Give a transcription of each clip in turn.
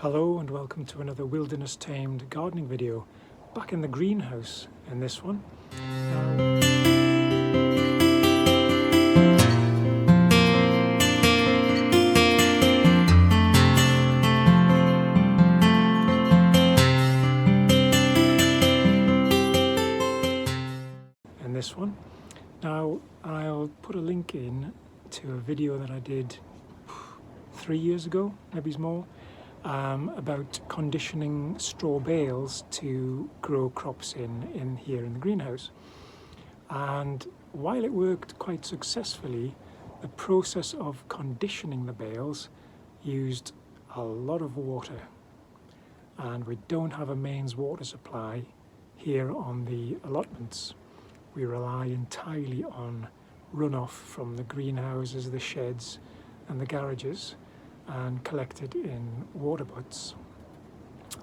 Hello and welcome to another wilderness tamed gardening video. Back in the greenhouse in this one. Now I'll put a link in to a video that I did 3 years ago, maybe more, about conditioning straw bales to grow crops in here in the greenhouse. And while it worked quite successfully, the process of conditioning the bales used a lot of water, and we don't have a mains water supply here on the allotments. We rely entirely on runoff from the greenhouses, the sheds and the garages, and collected in water butts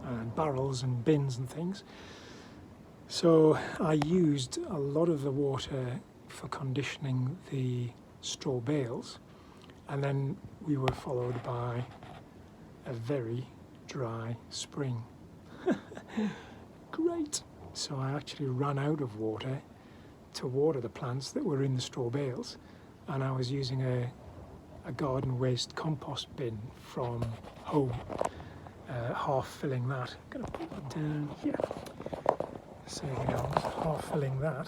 and barrels and bins and things. So I used a lot of the water for conditioning the straw bales, and then we were followed by a very dry spring. Great! So I actually ran out of water to water the plants that were in the straw bales, and I was using a garden waste compost bin from home, half filling that. I'm going to put that down here. So you know, half filling that,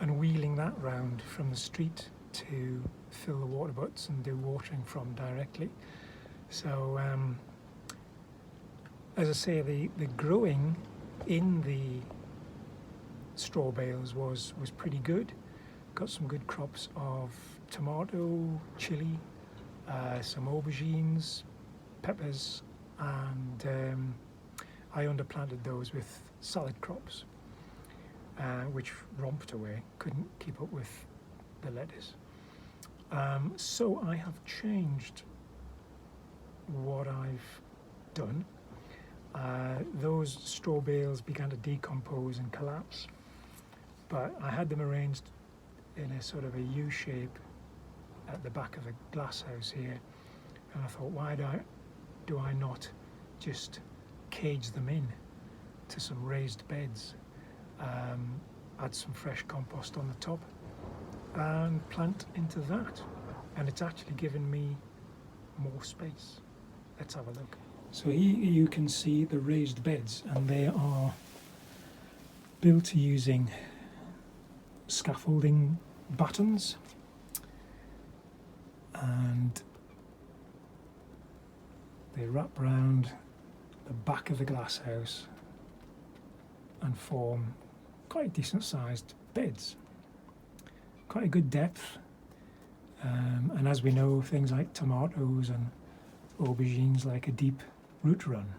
and wheeling that round from the street to fill the water butts and do watering from directly. So as I say, the growing in the straw bales was pretty good. Got some good crops of tomato, chili, some aubergines, peppers, and I underplanted those with salad crops, which romped away, couldn't keep up with the lettuce. So I have changed what I've done. Those straw bales began to decompose and collapse, but I had them arranged in a sort of a U shape at the back of the glasshouse here, and I thought, why do I not just cage them in to some raised beds, add some fresh compost on the top and plant into that, and it's actually given me more space. Let's have a look. So here you can see the raised beds, and they are built using scaffolding battens, and they wrap round the back of the glasshouse and form quite decent sized beds, quite a good depth, and as we know, things like tomatoes and aubergines like a deep root run.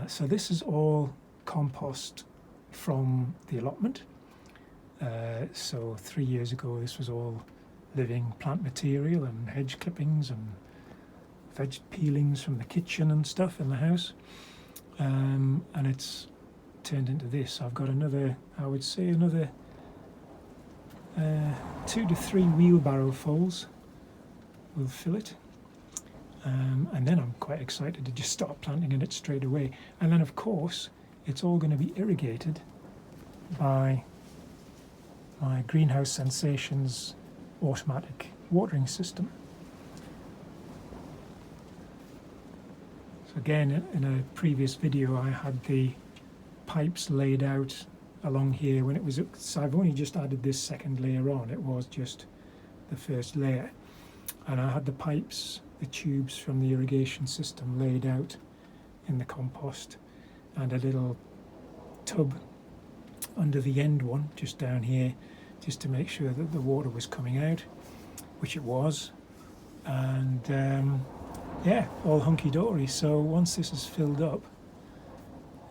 So this is all compost from the allotment. So 3 years ago this was all living plant material and hedge clippings and veg peelings from the kitchen and stuff in the house, and it's turned into this. I've got another, I would say another 2 to 3 wheelbarrow fulls will fill it, and then I'm quite excited to just start planting in it straight away. And then of course it's all going to be irrigated by my Greenhouse Sensations automatic watering system. So again, in a previous video I had the pipes laid out along here when it was, so I've only just added this second layer on, it was just the first layer, and I had the pipes, the tubes from the irrigation system laid out in the compost, and a little tub under the end one just down here, just to make sure that the water was coming out, which it was, and yeah, all hunky-dory. So once this is filled up,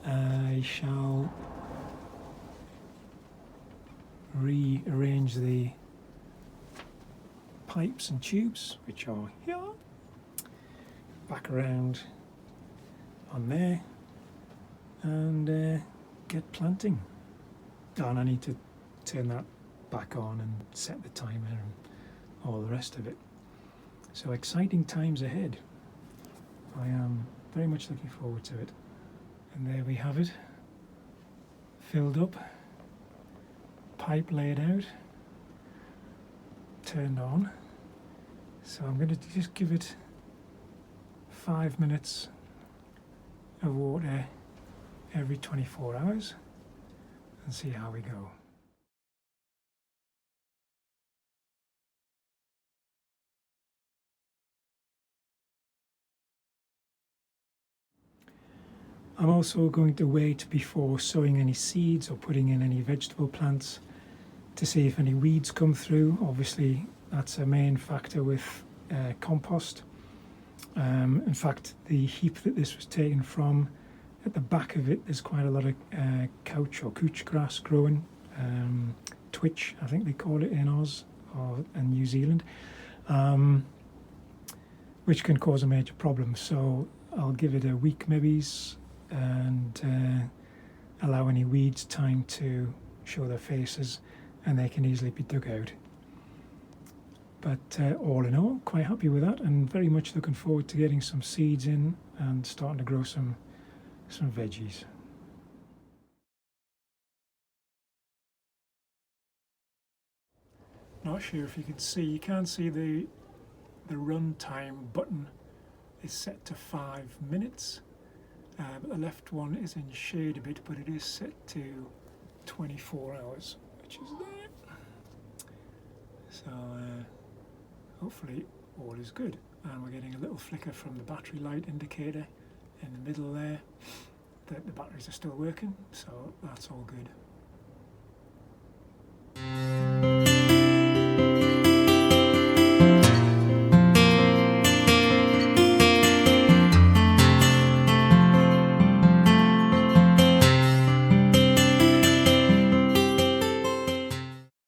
I shall rearrange the pipes and tubes, which are here, back around on there, and get planting. And I need to turn that back on and set the timer and all the rest of it. So exciting times ahead. I am very much looking forward to it. And there we have it, filled up, pipe laid out, turned on. So I'm going to just give it 5 minutes of water every 24 hours and see how we go. I'm also going to wait before sowing any seeds or putting in any vegetable plants to see if any weeds come through. Obviously, that's a main factor with compost. In fact, the heap that this was taken from, at the back of it, there's quite a lot of couch or couch grass growing. Twitch, I think they call it in Oz or in New Zealand, which can cause a major problem. So I'll give it a week maybe and allow any weeds time to show their faces, and they can easily be dug out. But all in all, quite happy with that, and very much looking forward to getting some seeds in and starting to grow some veggies. Not sure if you can see, you can't see the runtime button is set to 5 minutes. But the left one is in shade a bit, but it is set to 24 hours, which is there. So hopefully all is good. And we're getting a little flicker from the battery light indicator in the middle there that the batteries are still working, so that's all good.